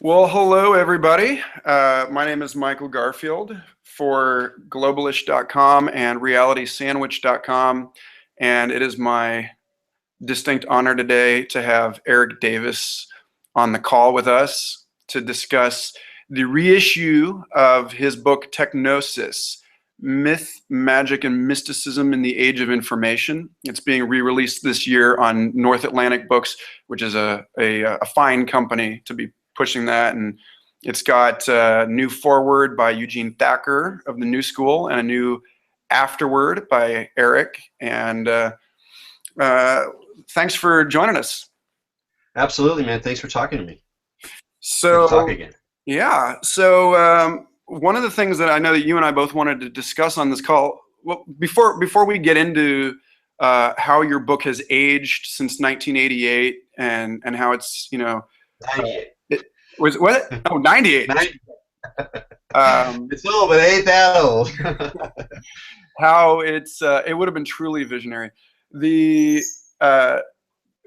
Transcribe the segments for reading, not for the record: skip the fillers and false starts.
Well, hello, everybody. My name is Michael Garfield for Globalish.com and RealitySandwich.com, and it is my distinct honor today to have Erik Davis on the call with us to discuss the reissue of his book TechGnosis, Myth, Magic, and Mysticism in the Age of Information. It's being re-released this year on North Atlantic Books, which is a fine company to be pushing that. And it's got a new foreword by Eugene Thacker of the New School and a new afterword by Erik. And thanks for joining us. Absolutely, man. Thanks for talking to me. Good to talk So, again. yeah. So one of the things that I know that you and I both wanted to discuss on this call, well, before we get into how your book has aged since 1988 and how it's, 98. it was what? Oh, 98. 90. Um, It's old, but it ain't that old. how it would have been truly visionary. The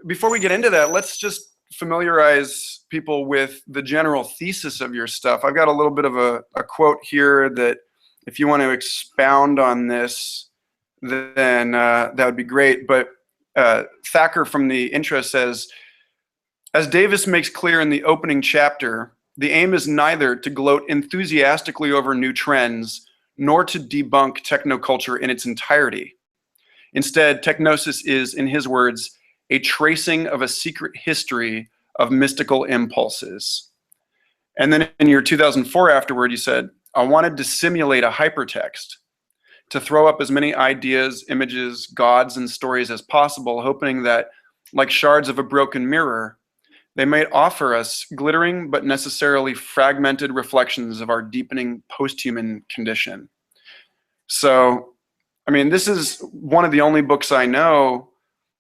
Before we get into that, let's just familiarize people with the general thesis of your stuff. I've got a little bit of a quote here that if you want to expound on this, then that would be great. But Thacker from the intro says, as Davis makes clear in the opening chapter, the aim is neither to gloat enthusiastically over new trends nor to debunk technoculture in its entirety. Instead, technosis is, in his words, a tracing of a secret history of mystical impulses. And then in your 2004 afterword, you said, I wanted to simulate a hypertext, to throw up as many ideas, images, gods, and stories as possible, hoping that, like shards of a broken mirror, they might offer us glittering but necessarily fragmented reflections of our deepening post-human condition. So, I mean, this is one of the only books I know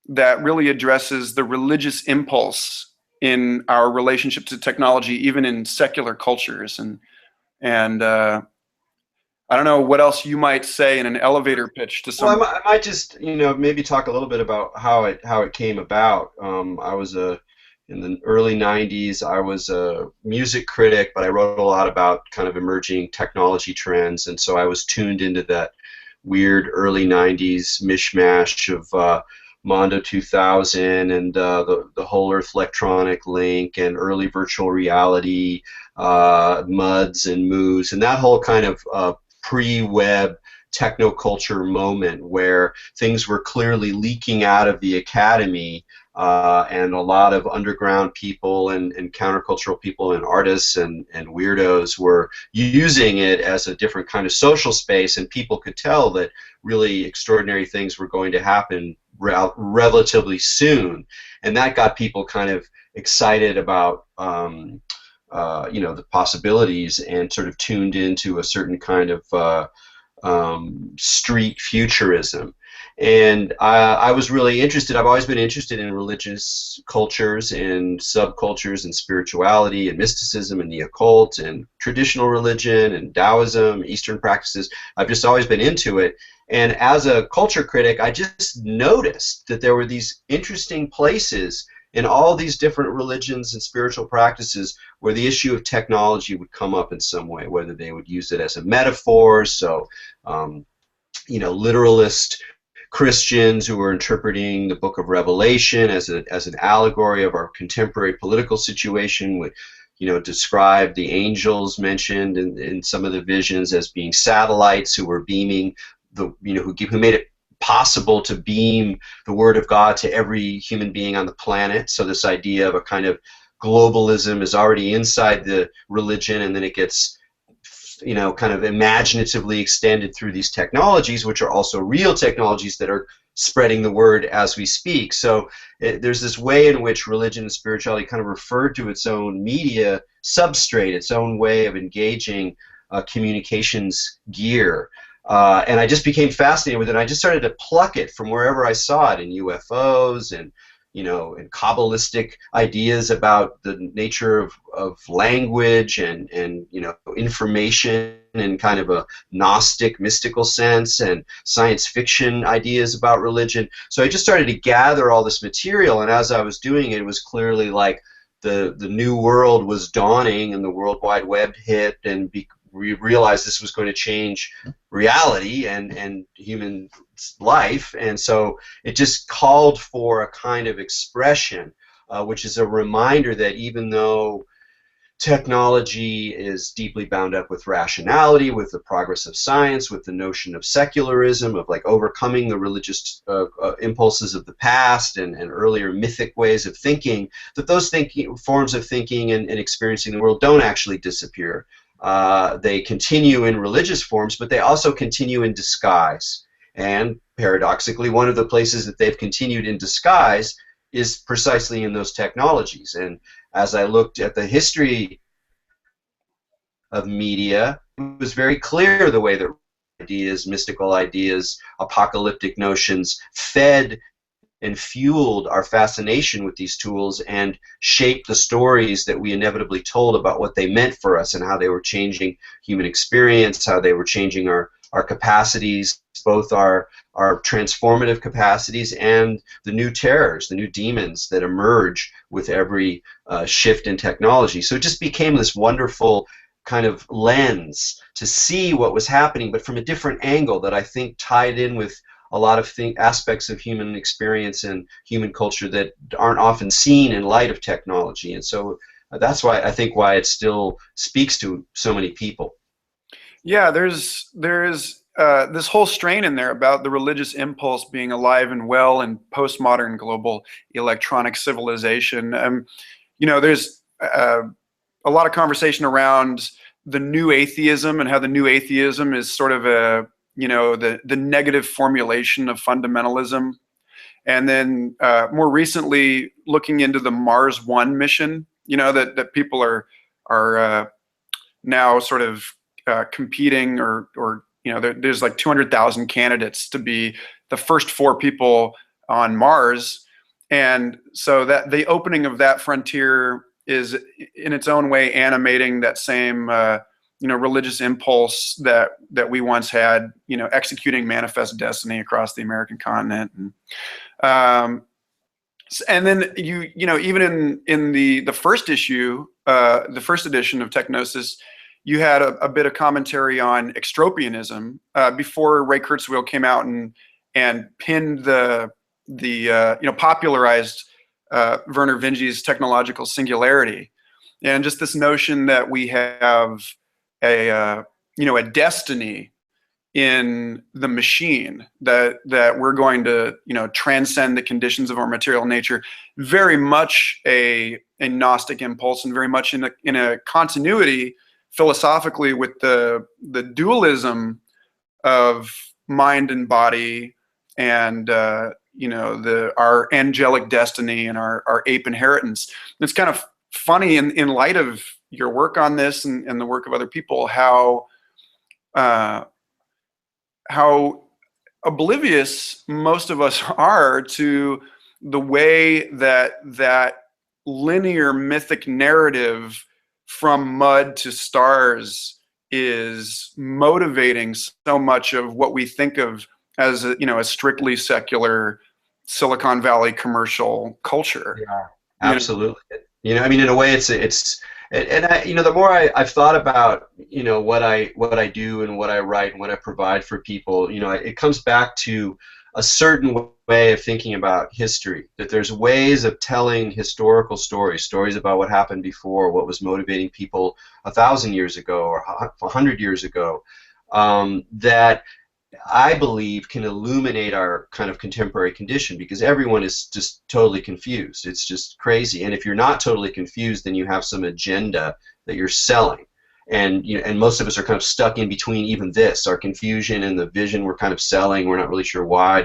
that really addresses the religious impulse in our relationship to technology, even in secular cultures. And I don't know what else you might say in an elevator pitch to Well, some. I might just, maybe talk a little bit about how it came about. I was in the early '90s. I was a music critic, but I wrote a lot about kind of emerging technology trends, and so I was tuned into that weird early '90s mishmash of Mondo 2000 and the whole Earth Electronic Link and early virtual reality, MUDs and MOOs, and that whole kind of pre-web technoculture moment where things were clearly leaking out of the academy, and a lot of underground people and countercultural people and artists and weirdos were using it as a different kind of social space, and people could tell that really extraordinary things were going to happen relatively soon, and that got people kind of excited about the possibilities, and sort of tuned into a certain kind of street futurism. And I was really interested. I've always been interested in religious cultures and subcultures and spirituality and mysticism and the occult and traditional religion and Taoism, Eastern practices. I've just always been into it. And as a culture critic, I just noticed that there were these interesting places in all these different religions and spiritual practices where the issue of technology would come up in some way, whether they would use it as a metaphor, so literalist Christians who were interpreting the book of Revelation as an allegory of our contemporary political situation would describe the angels mentioned in some of the visions as being satellites who were beaming who made it possible to beam the Word of God to every human being on the planet. So this idea of a kind of globalism is already inside the religion, and then it gets kind of imaginatively extended through these technologies, which are also real technologies that are spreading the word as we speak. So there's this way in which religion and spirituality kind of refer to its own media substrate, its own way of engaging communications gear. And I just became fascinated with it. And I just started to pluck it from wherever I saw it, in UFOs and and Kabbalistic ideas about the nature of language and information in kind of a Gnostic mystical sense, and science fiction ideas about religion. So I just started to gather all this material, and as I was doing it, it was clearly like the new world was dawning and the World Wide Web hit, and we realized this was going to change reality and human life, and so it just called for a kind of expression, which is a reminder that even though technology is deeply bound up with rationality, with the progress of science, with the notion of secularism, of like overcoming the religious impulses of the past and earlier mythic ways of thinking, that those forms of thinking and experiencing the world don't actually disappear. They continue in religious forms, but they also continue in disguise. And paradoxically, one of the places that they've continued in disguise is precisely in those technologies. And as I looked at the history of media, it was very clear the way that ideas, mystical ideas, apocalyptic notions fed and fueled our fascination with these tools and shaped the stories that we inevitably told about what they meant for us and how they were changing human experience, how they were changing our capacities, both our transformative capacities and the new terrors, the new demons that emerge with every shift in technology. So it just became this wonderful kind of lens to see what was happening, but from a different angle that I think tied in with a lot of aspects of human experience and human culture that aren't often seen in light of technology. And so that's why I think why it still speaks to so many people. Yeah, there's this whole strain in there about the religious impulse being alive and well in postmodern global electronic civilization. There's a lot of conversation around the new atheism and how the new atheism is sort of the negative formulation of fundamentalism. And then more recently, looking into the Mars One mission, that people are now sort of competing, or there's like 200,000 candidates to be the first 4 people on Mars. And so that the opening of that frontier is in its own way animating that same religious impulse that we once had, executing manifest destiny across the American continent. And then even in the first issue, the first edition of TechGnosis, you had a bit of commentary on extropianism before Ray Kurzweil came out and pinned popularized Werner Vinge's technological singularity, and just this notion that we have a destiny in the machine, that we're going to transcend the conditions of our material nature. Very much a Gnostic impulse, and very much in a continuity philosophically with the dualism of mind and body, and our angelic destiny and our ape inheritance. It's kind of funny in light of your work on this and the work of other people, how oblivious most of us are to the way that linear mythic narrative from mud to stars is motivating so much of what we think of as a strictly secular Silicon Valley commercial culture. Yeah, absolutely. In a way, it's the more I've thought about what I do and what I write and what I provide for people, it comes back to a certain way of thinking about history, that there's ways of telling historical stories about what happened before, what was motivating people 1,000 years ago or 100 years ago, that I believe can illuminate our kind of contemporary condition, because everyone is just totally confused. It's just crazy. And if you're not totally confused, then you have some agenda that you're selling. And and most of us are kind of stuck in between even this, our confusion and the vision we're kind of selling. We're not really sure why.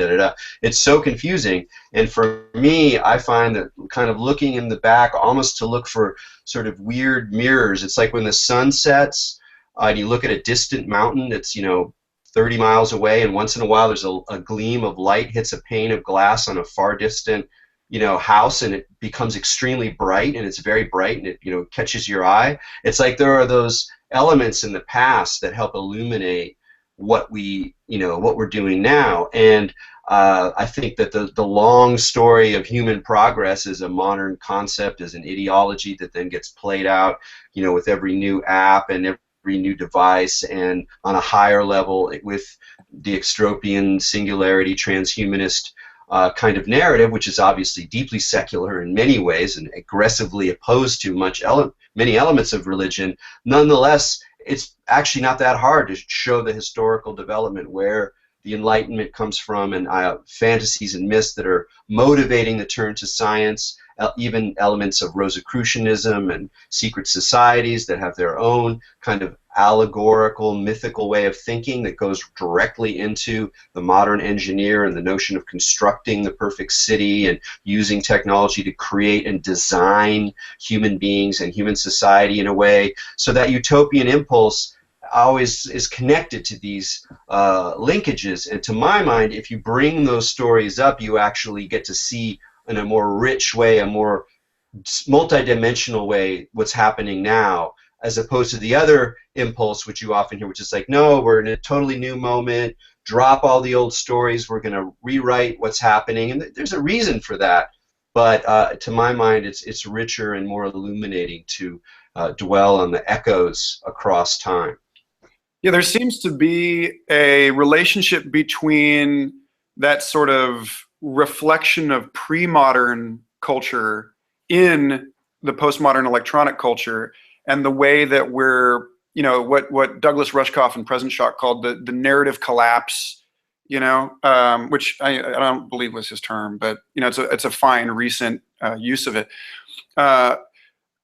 It's so confusing. And for me, I find that kind of looking in the back, almost to look for sort of weird mirrors. It's like when the sun sets, and you look at a distant mountain that's 30 miles away, and once in a while there's a gleam of light hits a pane of glass on a far distant house, and it becomes extremely bright, and it's very bright, and it catches your eye. It's like there are those elements in the past that help illuminate what we're doing now. And I think that the long story of human progress is a modern concept, is an ideology that then gets played out, with every new app and every new device, and on a higher level with the extropian singularity transhumanist kind of narrative, which is obviously deeply secular in many ways and aggressively opposed to many elements of religion. Nonetheless, it's actually not that hard to show the historical development where the Enlightenment comes from, and fantasies and myths that are motivating the turn to science, even elements of Rosicrucianism and secret societies that have their own kind of allegorical, mythical way of thinking that goes directly into the modern engineer and the notion of constructing the perfect city and using technology to create and design human beings and human society in a way. So that utopian impulse always is connected to these linkages. And to my mind, if you bring those stories up, you actually get to see in a more rich way, a more multidimensional way, what's happening now, as opposed to the other impulse, which you often hear, which is like, no, we're in a totally new moment, drop all the old stories, we're going to rewrite what's happening. And there's a reason for that. But to my mind, it's richer and more illuminating to dwell on the echoes across time. Yeah, there seems to be a relationship between that sort of reflection of pre-modern culture in the postmodern electronic culture and the way that we're, what Douglas Rushkoff and Presenshaw called the narrative collapse, which I don't believe was his term, but it's a fine recent use of it.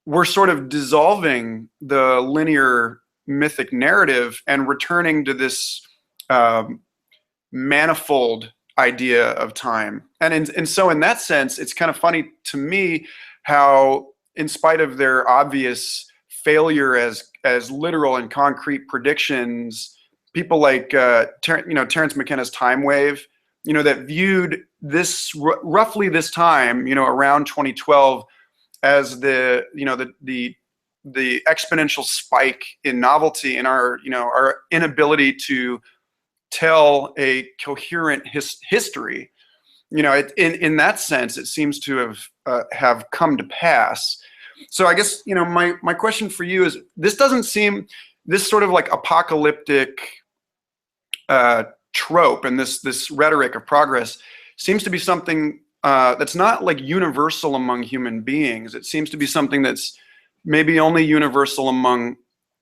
We're sort of dissolving the linear mythic narrative and returning to this manifold idea of time. And so in that sense, it's kind of funny to me how, in spite of their obvious failure as literal and concrete predictions, people like Terence McKenna's Time Wave, that viewed this roughly this time, around 2012, as the exponential spike in novelty and our inability to tell a coherent history. In that sense, it seems to have come to pass. So I guess my question for you is, this doesn't seem, this sort of like apocalyptic trope and this rhetoric of progress seems to be something that's not like universal among human beings. It seems to be something that's maybe only universal among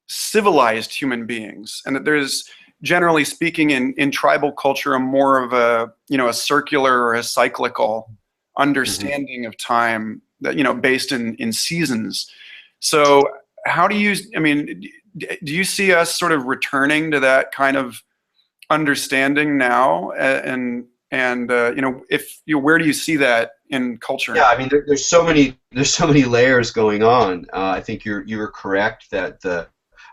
civilized human beings, and that there's, generally speaking, in tribal culture, a more of a circular or a cyclical understanding of time that based in seasons. So how do you, do you see us sort of returning to that kind of understanding now? And if where do you see that in culture? Yeah, there's so many layers going on. I think you're correct that the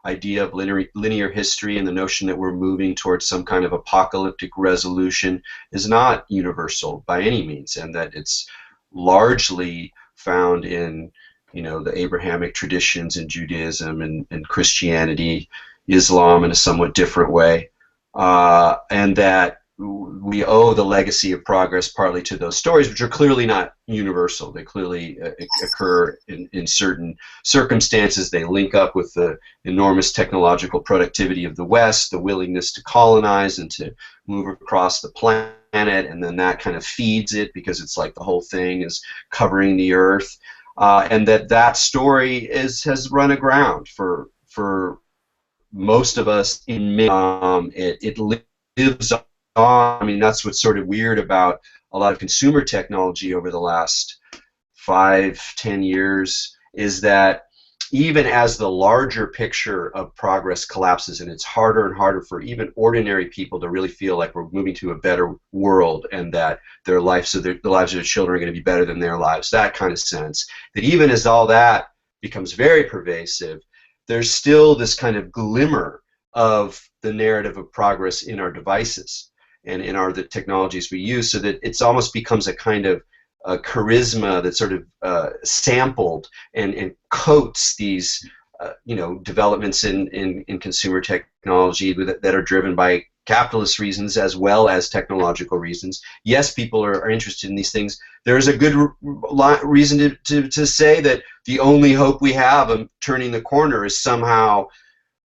idea of linear history and the notion that we're moving towards some kind of apocalyptic resolution is not universal by any means, and that it's largely found in the Abrahamic traditions in Judaism and Christianity, Islam in a somewhat different way, and that we owe the legacy of progress partly to those stories, which are clearly not universal. They clearly occur in certain circumstances. They link up with the enormous technological productivity of the West, the willingness to colonize and to move across the planet, and then that kind of feeds it because it's like the whole thing is covering the earth, and that story has run aground for most of us in it lives on. That's what's sort of weird about a lot of consumer technology over the last 5-10 years, is that even as the larger picture of progress collapses, and it's harder and harder for even ordinary people to really feel like we're moving to a better world and that their lives, so the lives of their children are going to be better than their lives, that kind of sense, that even as all that becomes very pervasive, there's still this kind of glimmer of the narrative of progress in our devices and in the technologies we use, so that it's almost becomes a kind of charisma that's sort of sampled and coats these developments in consumer technology that are driven by capitalist reasons as well as technological reasons. Yes, people are interested in these things. There's a good reason to say that the only hope we have of turning the corner is somehow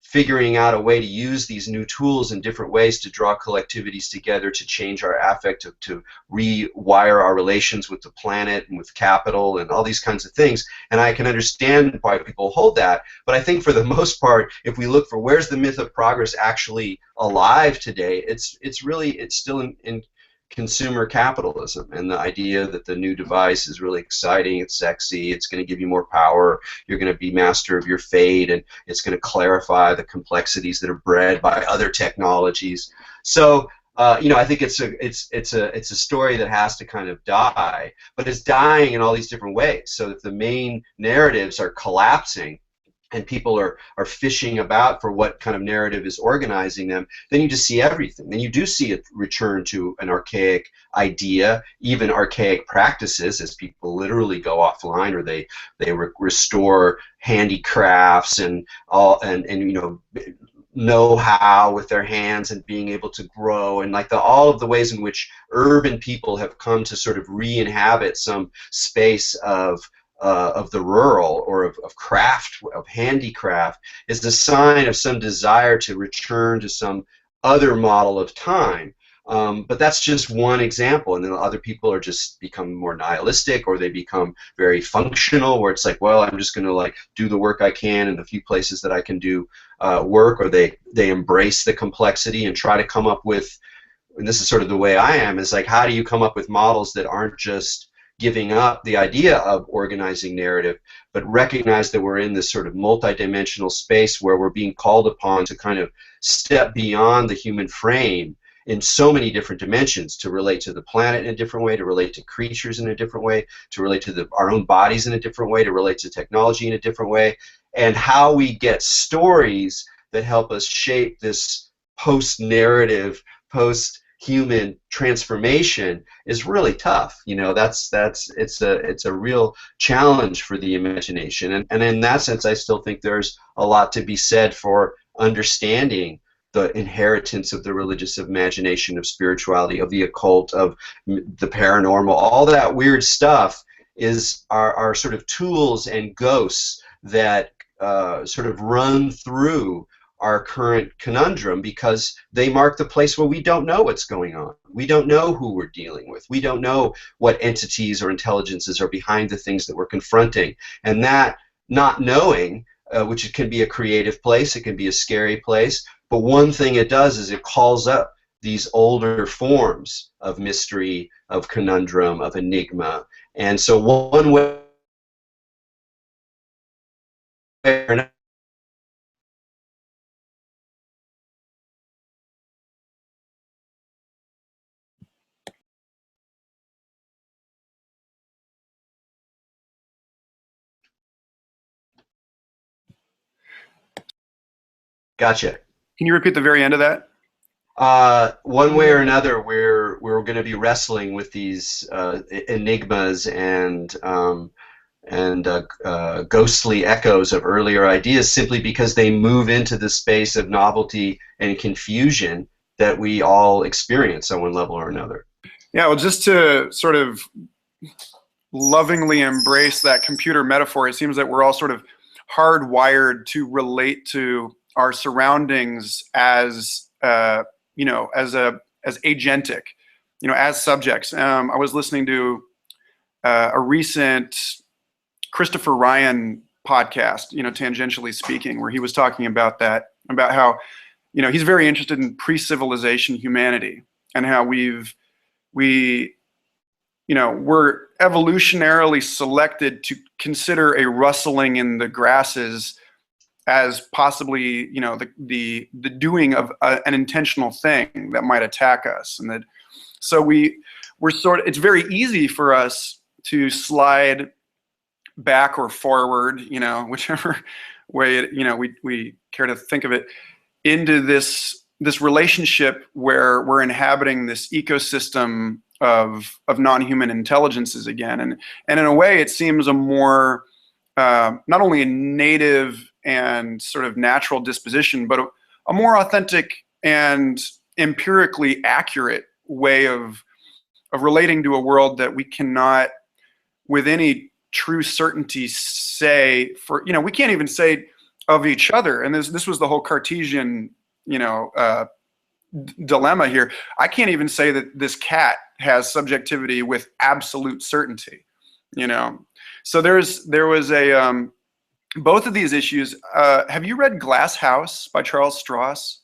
figuring out a way to use these new tools in different ways to draw collectivities together, to change our affect, to rewire our relations with the planet and with capital and all these kinds of things. And I can understand why people hold that, but I think for the most part, if we look for where's the myth of progress actually alive today, it's still in consumer capitalism, and the idea that the new device is really exciting, it's sexy, it's going to give you more power, you're going to be master of your fate, and it's going to clarify the complexities that are bred by other technologies. So I think it's a story that has to kind of die, but it's dying in all these different ways. So if the main narratives are collapsing and people are fishing about for what kind of narrative is organizing them, then you just see everything. Then you do see a return to an archaic idea, even archaic practices, as people literally go offline, or they restore handicrafts and know-how with their hands and being able to grow, and like all of the ways in which urban people have come to sort of re-inhabit some space of the rural, or of craft, of handicraft, is the sign of some desire to return to some other model of time. But that's just one example, and then other people are just become more nihilistic, or they become very functional, where it's like, well, I'm just going to like do the work I can in the few places that I can do work, or they embrace the complexity and try to come up with, and this is sort of the way I am, is like, how do you come up with models that aren't just giving up the idea of organizing narrative, but recognize that we're in this sort of multidimensional space where we're being called upon to kind of step beyond the human frame in so many different dimensions, to relate to the planet in a different way, to relate to creatures in a different way, to relate to our own bodies in a different way, to relate to technology in a different way, and how we get stories that help us shape this post-narrative, post-human transformation is really tough. It's a real challenge for the imagination, and in that sense, I still think there's a lot to be said for understanding the inheritance of the religious imagination, of spirituality, of the occult, of the paranormal. All that weird stuff are sort of tools and ghosts that sort of run through our current conundrum, because they mark the place where we don't know what's going on. We don't know who we're dealing with. We don't know what entities or intelligences are behind the things that we're confronting. And that not knowing, which can be a creative place, it can be a scary place, but one thing it does is it calls up these older forms of mystery, of conundrum, of enigma. And so one way or another, gotcha. Can you repeat the very end of that? One way or another, we're going to be wrestling with these enigmas and ghostly echoes of earlier ideas, simply because they move into the space of novelty and confusion that we all experience on one level or another. Yeah, well, just to sort of lovingly embrace that computer metaphor, it seems that we're all sort of hardwired to relate to our surroundings as as agentic, as subjects. I was listening to a recent Christopher Ryan podcast, tangentially speaking, where he was talking about that, about how, he's very interested in pre-civilization humanity, and how we're evolutionarily selected to consider a rustling in the grasses as possibly, the doing of an intentional thing that might attack us. And that, so it's very easy for us to slide back or forward, whichever way we care to think of it, into this relationship where we're inhabiting this ecosystem of non-human intelligences again, and in a way it seems a more not only a native and sort of natural disposition, but a more authentic and empirically accurate way of relating to a world that we cannot, with any true certainty, say for, we can't even say of each other. And this was the whole Cartesian, dilemma here. I can't even say that this cat has subjectivity with absolute certainty, So there was a both of these issues. Have you read Glass House by Charles Stross?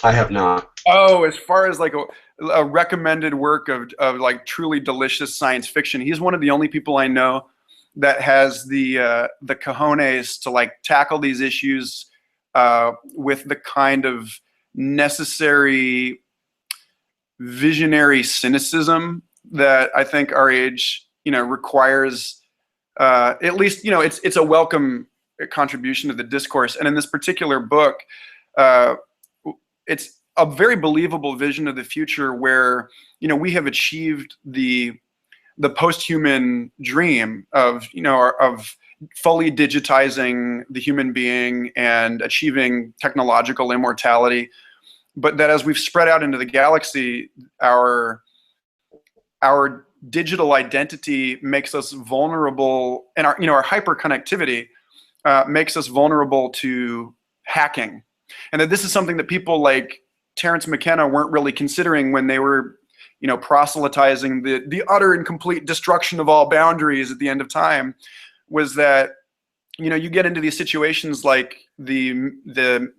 I have not. Oh, as far as like a recommended work of like truly delicious science fiction, he's one of the only people I know that has the cojones to like tackle these issues with the kind of necessary visionary cynicism that I think our age, requires. At least, it's a welcome contribution to the discourse. And in this particular book, it's a very believable vision of the future where, we have achieved the post-human dream of, of fully digitizing the human being and achieving technological immortality. But that as we've spread out into the galaxy, our digital identity makes us vulnerable, and our hyperconnectivity makes us vulnerable to hacking. And that this is something that people like Terence McKenna weren't really considering when they were, proselytizing the utter and complete destruction of all boundaries at the end of time, was that, you get into these situations like the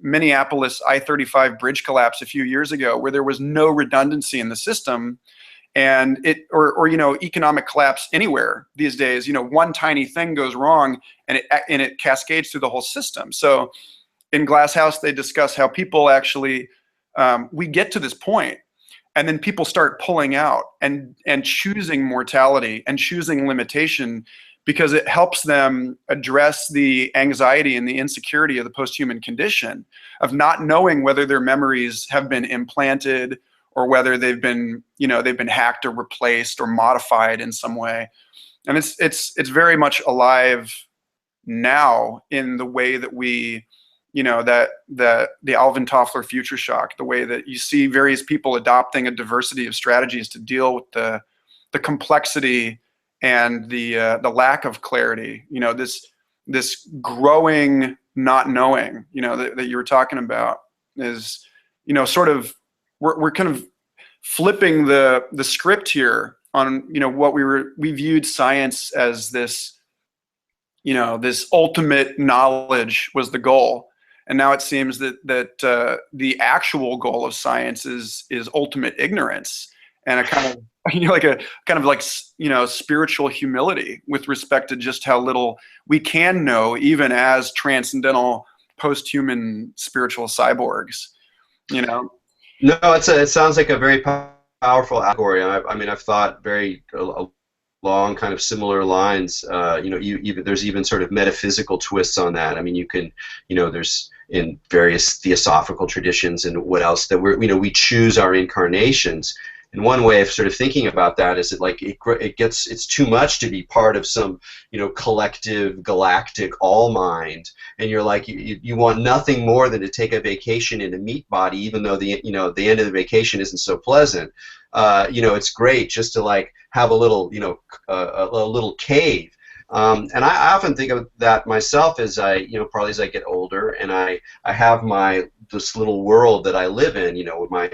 Minneapolis I-35 bridge collapse a few years ago, where there was no redundancy in the system, and or economic collapse anywhere these days. One tiny thing goes wrong, and it cascades through the whole system. So in Glass House, they discuss how people actually we get to this point, and then people start pulling out and choosing mortality and choosing limitation, because it helps them address the anxiety and the insecurity of the post-human condition of not knowing whether their memories have been implanted or whether they've been hacked or replaced or modified in some way. And it's very much alive now in the way that we, that the Alvin Toffler future shock, the way that you see various people adopting a diversity of strategies to deal with the complexity and the lack of clarity, this growing not knowing, that you were talking about is, sort of, we're kind of flipping the script here on, what we viewed science as this, this ultimate knowledge was the goal. And now it seems that the actual goal of science is ultimate ignorance, and a kind of, spiritual humility with respect to just how little we can know, even as transcendental post-human spiritual cyborgs. No, it sounds like a very powerful allegory. I mean, I've thought very along kind of similar lines. There's even sort of metaphysical twists on that. I mean, you can, there's in various theosophical traditions and what else that we choose our incarnations. And one way of sort of thinking about that is that, like, it's too much to be part of some, collective galactic all mind, and you're like, you want nothing more than to take a vacation in a meat body, even though the end of the vacation isn't so pleasant. It's great just to like have a little, a little cave. And I often think of that myself as probably as I get older, and I have this little world that I live in, with my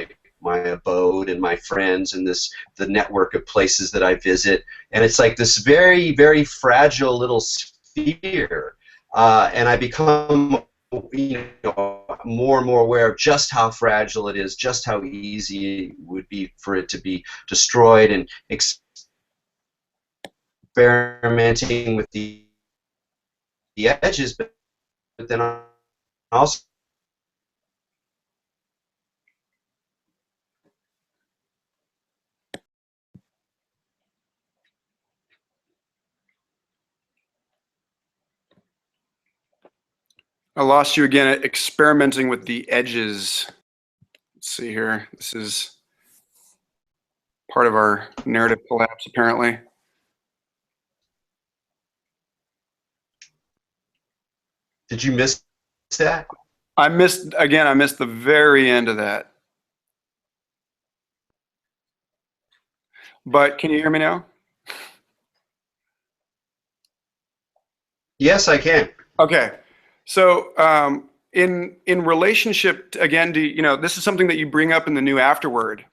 abode and my friends and the network of places that I visit, and it's like this very, very fragile little sphere, and I become more and more aware of just how fragile it is, just how easy it would be for it to be destroyed, and experimenting with the edges, but then also I lost you again. Experimenting with the edges. Let's see here. This is part of our narrative collapse, apparently. Did you miss that? I missed the very end of that. but can you hear me now? Yes, I can. Okay. So in relationship again to, this is something that you bring up in the new afterword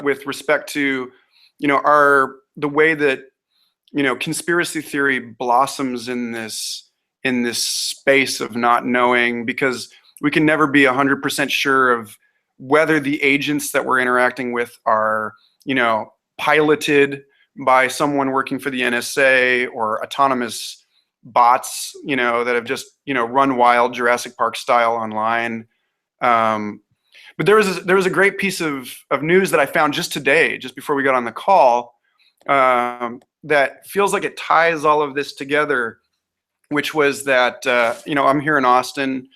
with respect to, the way that, conspiracy theory blossoms in this space of not knowing, because we can never be 100% sure of whether the agents that we're interacting with are, piloted by someone working for the NSA or autonomous bots, that have just, run wild Jurassic Park style online. But there was a great piece of news that I found just today, just before we got on the call, that feels like it ties all of this together, which was that, I'm here in Austin,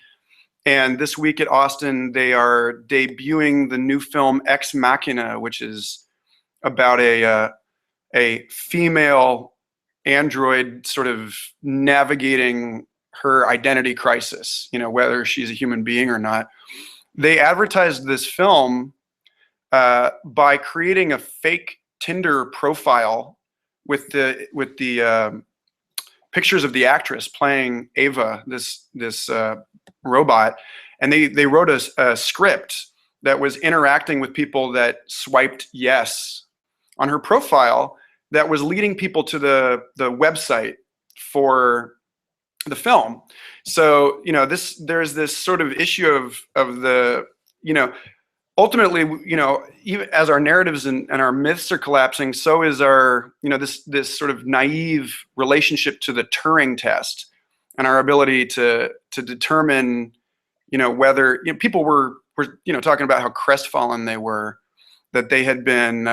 and this week at Austin, they are debuting the new film Ex Machina, which is about a female android sort of navigating her identity crisis, whether she's a human being or not. They advertised this film by creating a fake Tinder profile with the pictures of the actress playing Ava, this robot, and they wrote a script that was interacting with people that swiped yes on her profile, that was leading people to the website for the film. So there's this sort of issue of the, ultimately, even as our narratives and our myths are collapsing, so is our, this sort of naive relationship to the Turing test and our ability to determine, whether, people were talking about how crestfallen they were, that they had been,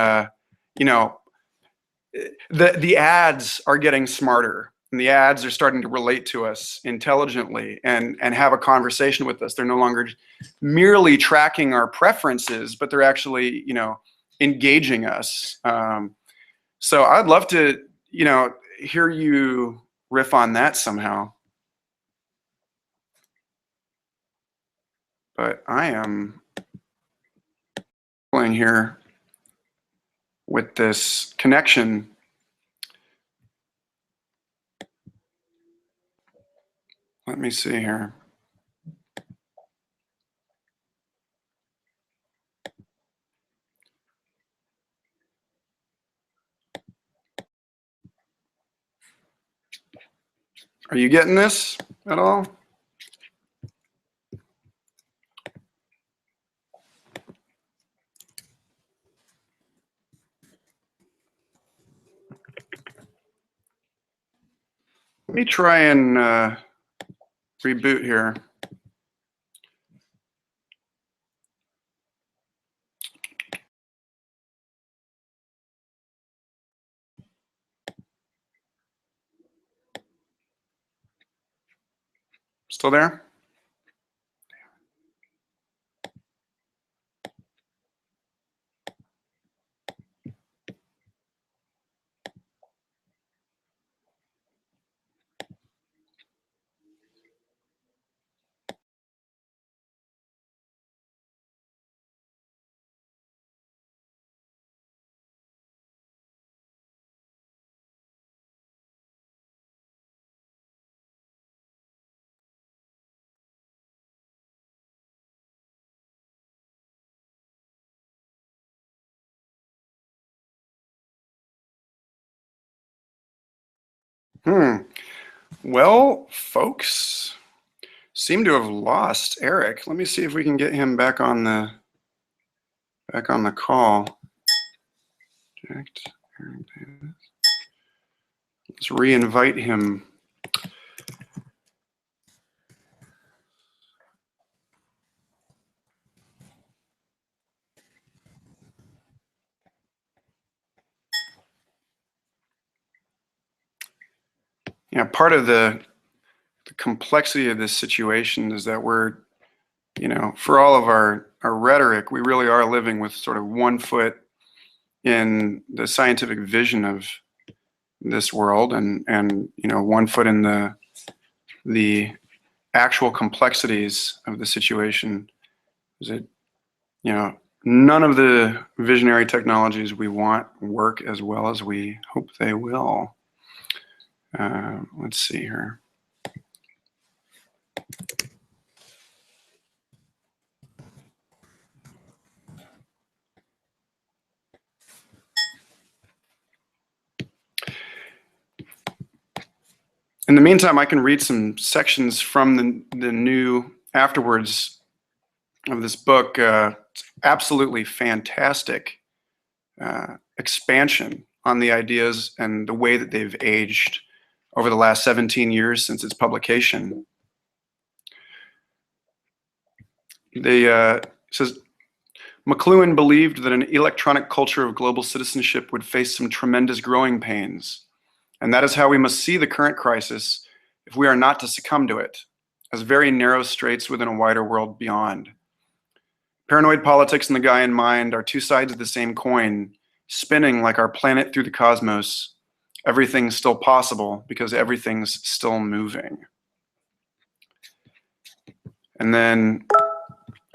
the ads are getting smarter, and the ads are starting to relate to us intelligently and have a conversation with us. They're no longer merely tracking our preferences, but they're actually, engaging us. So I'd love to, hear you riff on that somehow. But I am playing here with this connection. Let me see here. Are you getting this at all? Let me try and reboot here. Still there? Well, folks seem to have lost Erik. Let me see if we can get him back on the call. Erik Davis. Let's re-invite him. Yeah, part of the complexity of this situation is that we're, for all of our rhetoric, we really are living with sort of one foot in the scientific vision of this world, and one foot in the actual complexities of the situation. Is it, none of the visionary technologies we want work as well as we hope they will. Let's see here. In the meantime, I can read some sections from the new afterwards of this book. It's absolutely fantastic expansion on the ideas and the way that they've aged over the last 17 years since its publication. They says, McLuhan believed that an electronic culture of global citizenship would face some tremendous growing pains. And that is how we must see the current crisis if we are not to succumb to it, as very narrow straits within a wider world beyond. Paranoid politics and the guy in mind are two sides of the same coin, spinning like our planet through the cosmos. Everything's still possible because everything's still moving. And then